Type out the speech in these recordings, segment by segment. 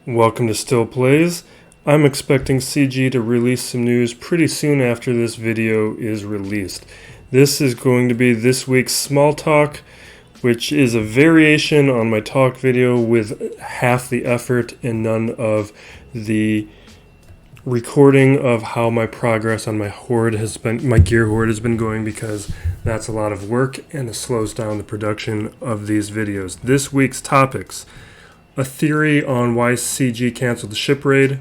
Welcome to Still Plays. I'm expecting CG to release some news pretty soon after this video is released. This is going to be this week's Small Talk, which is a variation on my talk video with half the effort and none of the recording of how my progress on my gear hoard has been going, because that's a lot of work and it slows down the production of these videos. This week's topics: a theory on why CG canceled the ship raid,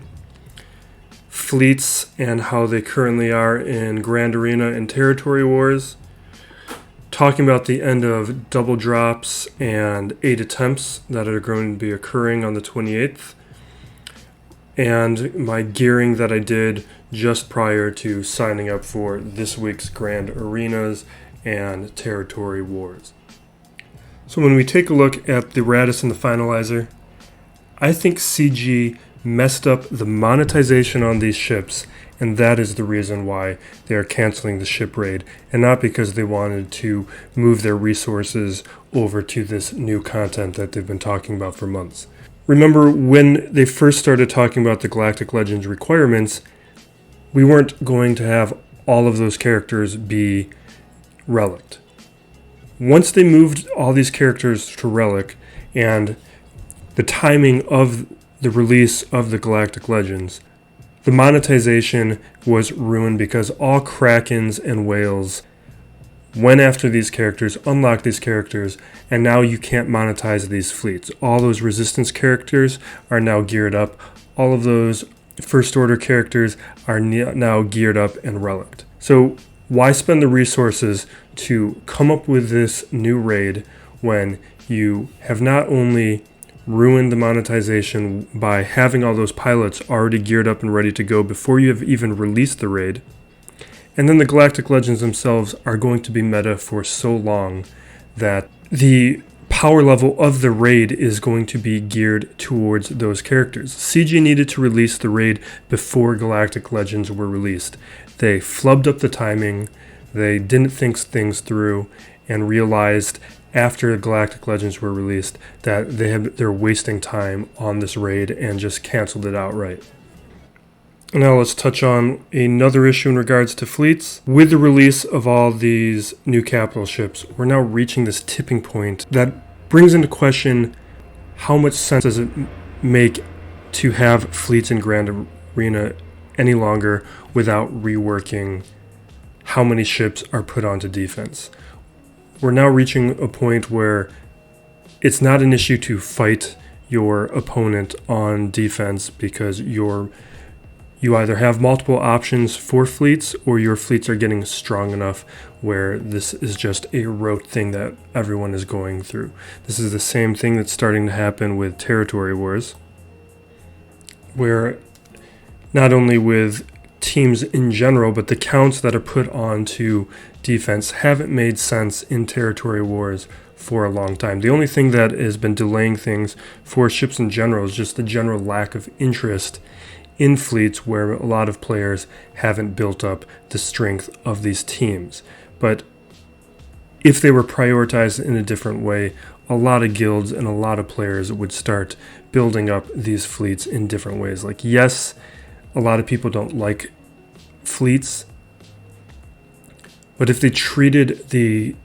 fleets and how they currently are in Grand Arena and Territory Wars, talking about the end of double drops and 8 attempts that are going to be occurring on the 28th, and my gearing that I did just prior to signing up for this week's Grand Arenas and Territory Wars. So when we take a look at the Radisson, the Finalizer, I think CG messed up the monetization on these ships, and that is the reason why they are canceling the ship raid, and not because they wanted to move their resources over to this new content that they've been talking about for months. Remember, when they first started talking about the Galactic Legends requirements, we weren't going to have all of those characters be relicked. Once they moved all these characters to relic, and the timing of the release of the Galactic Legends, the monetization was ruined because all Krakens and Whales went after these characters, unlocked these characters, and now you can't monetize these fleets. All those Resistance characters are now geared up. All of those First Order characters are now geared up and relicked. So why spend the resources to come up with this new raid when you have not only ruined the monetization by having all those pilots already geared up and ready to go before you have even released the raid, and then the Galactic Legends themselves are going to be meta for so long that the power level of the raid is going to be geared towards those characters. CG needed to release the raid before Galactic Legends were released. They flubbed up the timing, they didn't think things through, and realized after Galactic Legends were released that they're wasting time on this raid and just canceled it outright. Now let's touch on another issue in regards to fleets. With the release of all these new capital ships, we're now reaching this tipping point that brings into question how much sense does it make to have fleets in Grand Arena any longer without reworking how many ships are put onto defense. We're now reaching a point where it's not an issue to fight your opponent on defense because you either have multiple options for fleets or your fleets are getting strong enough where this is just a rote thing that everyone is going through. This is the same thing that's starting to happen with Territory Wars, where not only with teams in general, but the counts that are put onto defense haven't made sense in Territory Wars for a long time. The only thing that has been delaying things for ships in general is just the general lack of interest in fleets, where a lot of players haven't built up the strength of these teams. But if they were prioritized in a different way, a lot of guilds and a lot of players would start building up these fleets in different ways. Like, yes, a lot of people don't like fleets, but if they treated the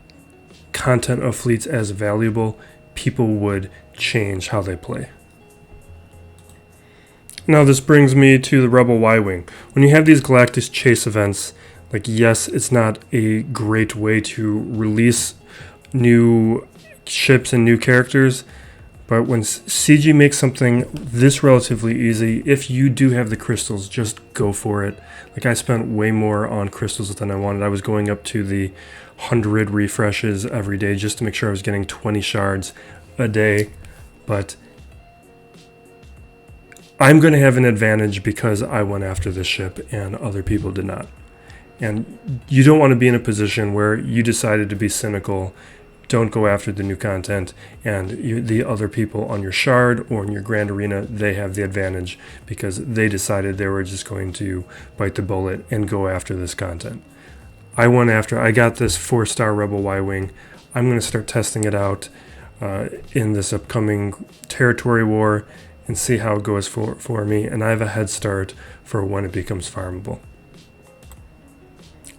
content of fleets as valuable, people would change how they play. Now this brings me to the Rebel Y-Wing. When you have these Galactus Chase events, like, yes, it's not a great way to release new ships and new characters, but when CG makes something this relatively easy, if you do have the crystals, just go for it. Like, I spent way more on crystals than I wanted. I was going up to the 100 refreshes every day just to make sure I was getting 20 shards a day. But I'm going to have an advantage because I went after this ship and other people did not. And you don't want to be in a position where you decided to be cynical, don't go after the new content, and the other people on your shard or in your Grand Arena, they have the advantage because they decided they were just going to bite the bullet and go after this content. I got this 4-star Rebel Y-Wing. I'm going to start testing it out in this upcoming Territory War and see how it goes for me, and I have a head start for when it becomes farmable.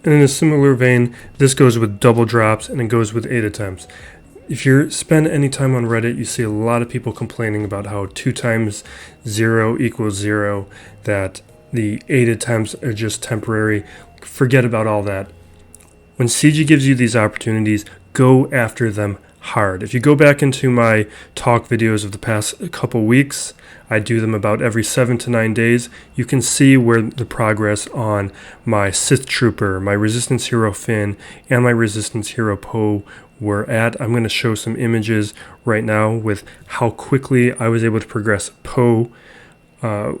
And in a similar vein, this goes with double drops and it goes with 8 attempts. If you spend any time on Reddit, you see a lot of people complaining about how 2 times 0 equals 0, that the 8 attempts are just temporary. Forget about all that. When CG gives you these opportunities, go after them hard. If you go back into my talk videos of the past couple weeks, I do them about every 7 to 9 days. You can see where the progress on my Sith Trooper, my Resistance Hero Finn, and my Resistance Hero Poe were at. I'm going to show some images right now with how quickly I was able to progress Poe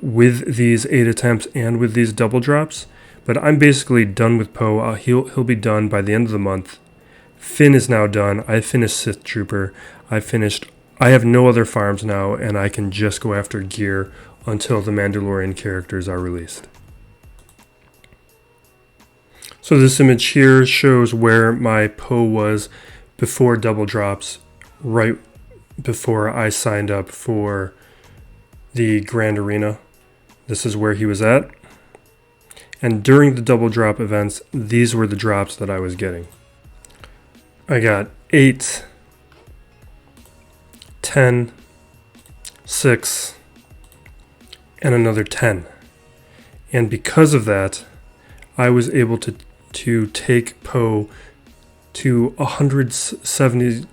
with these 8 attempts and with these double drops. But I'm basically done with Poe. He'll be done by the end of the month. Finn is now done. I finished Sith Trooper. I have no other farms now, and I can just go after gear until the Mandalorian characters are released. So this image here shows where my Poe was before double drops, right before I signed up for the Grand Arena. This is where he was at. And during the double drop events, these were the drops that I was getting. I got 8, 10, 6, and another 10. And because of that, I was able to take Poe to 177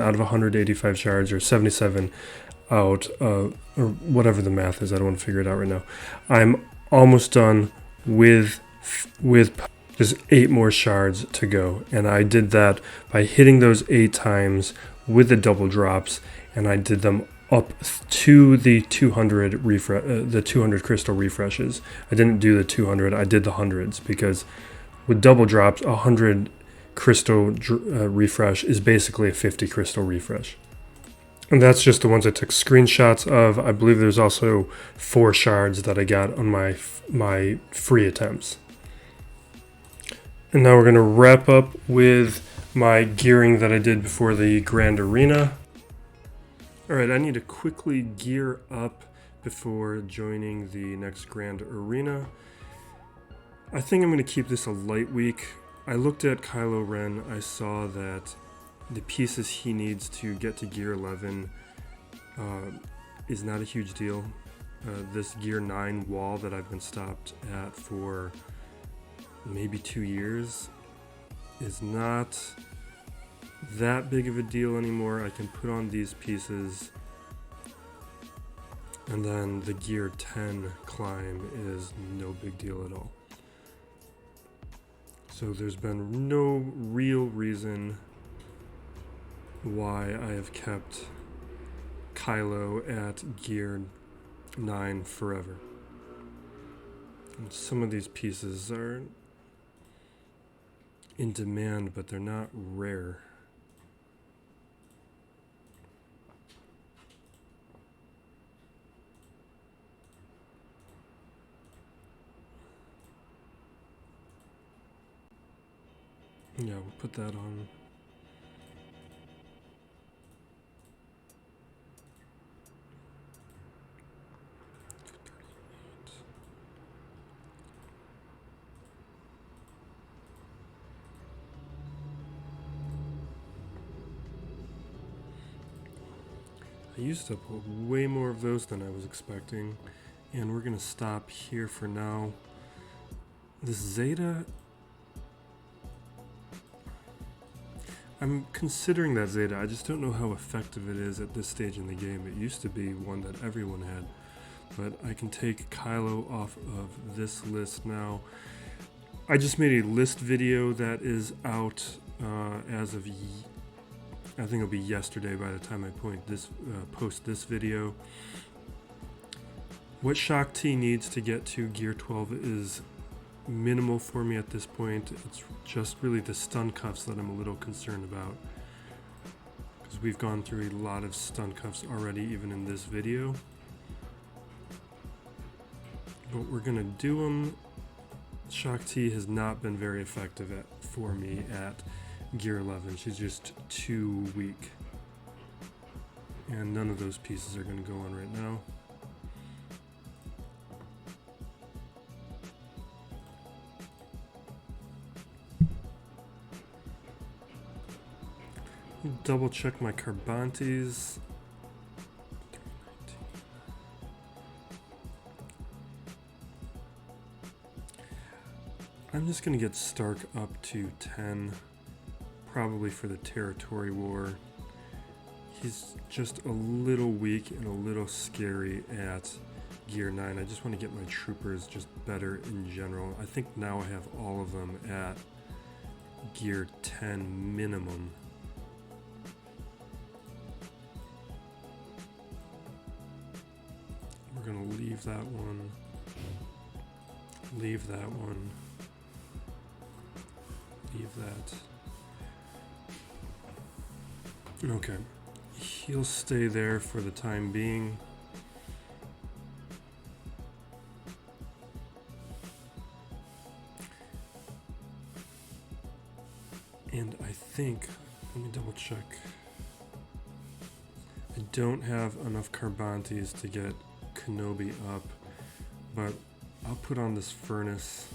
out of 185 shards, or 77 out of, or whatever the math is. I don't want to figure it out right now. I'm almost done with just 8 more shards to go, and I did that by hitting those 8 times with the double drops, and I did them up to the 200 crystal refreshes. I didn't do the 200, I did the hundreds, because with double drops, 100 crystal refresh is basically a 50 crystal refresh. And that's just the ones I took screenshots of. I believe there's also 4 shards that I got on my free attempts. And now we're going to wrap up with my gearing that I did before the Grand Arena. Alright, I need to quickly gear up before joining the next Grand Arena. I think I'm going to keep this a light week. I looked at Kylo Ren. I saw that the pieces he needs to get to gear 11 is not a huge deal. This gear 9 wall that I've been stopped at for maybe 2 years is not that big of a deal anymore. I can put on these pieces, and then the gear 10 climb is no big deal at all. So there's been no real reason why I have kept Kylo at gear 9 forever. And some of these pieces are in demand, but they're not rare. Yeah, we'll put that on. I used up way more of those than I was expecting, and we're gonna stop here for now. This Zeta, I'm considering that Zeta. I just don't know how effective it is at this stage in the game. It used to be one that everyone had, but I can take Kylo off of this list now. I just made a list video that is out as of I think it'll be yesterday by the time I post this video. What Shaak Ti needs to get to gear 12 is minimal for me at this point. It's just really the stun cuffs that I'm a little concerned about, because we've gone through a lot of stun cuffs already, even in this video. But we're gonna do them. Shaak Ti has not been very effective for me at gear 11. She's just too weak. and none of those pieces are going to go on right now. Double check my Carbantes. I'm just going to get Stark up to 10, probably for the territory war. He's just a little weak and a little scary at gear 9. I just want to get my troopers just better in general. I think now I have all of them at gear 10 minimum. We're going to leave that one. Leave that one. Leave that. Okay. He'll stay there for the time being. And I think, let me double check. I don't have enough Carbantes to get Kenobi up, but I'll put on this furnace.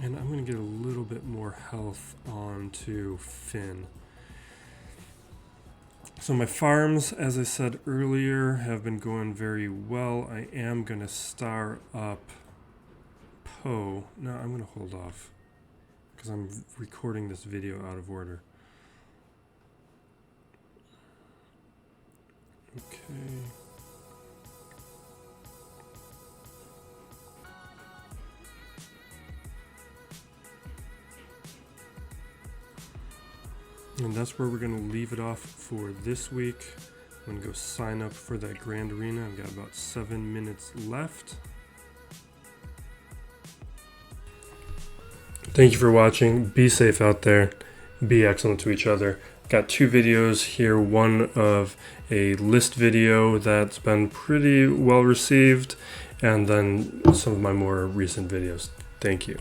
And I'm going to get a little bit more health onto Finn. So my farms, as I said earlier, have been going very well. I am going to star up Poe. No, I'm going to hold off because I'm recording this video out of order. Okay. And that's where we're going to leave it off for this week. I'm going to go sign up for that Grand Arena. I've got about 7 minutes left. Thank you for watching. Be safe out there. Be excellent to each other. Got 2 videos here. One of a list video that's been pretty well received, and then some of my more recent videos. Thank you.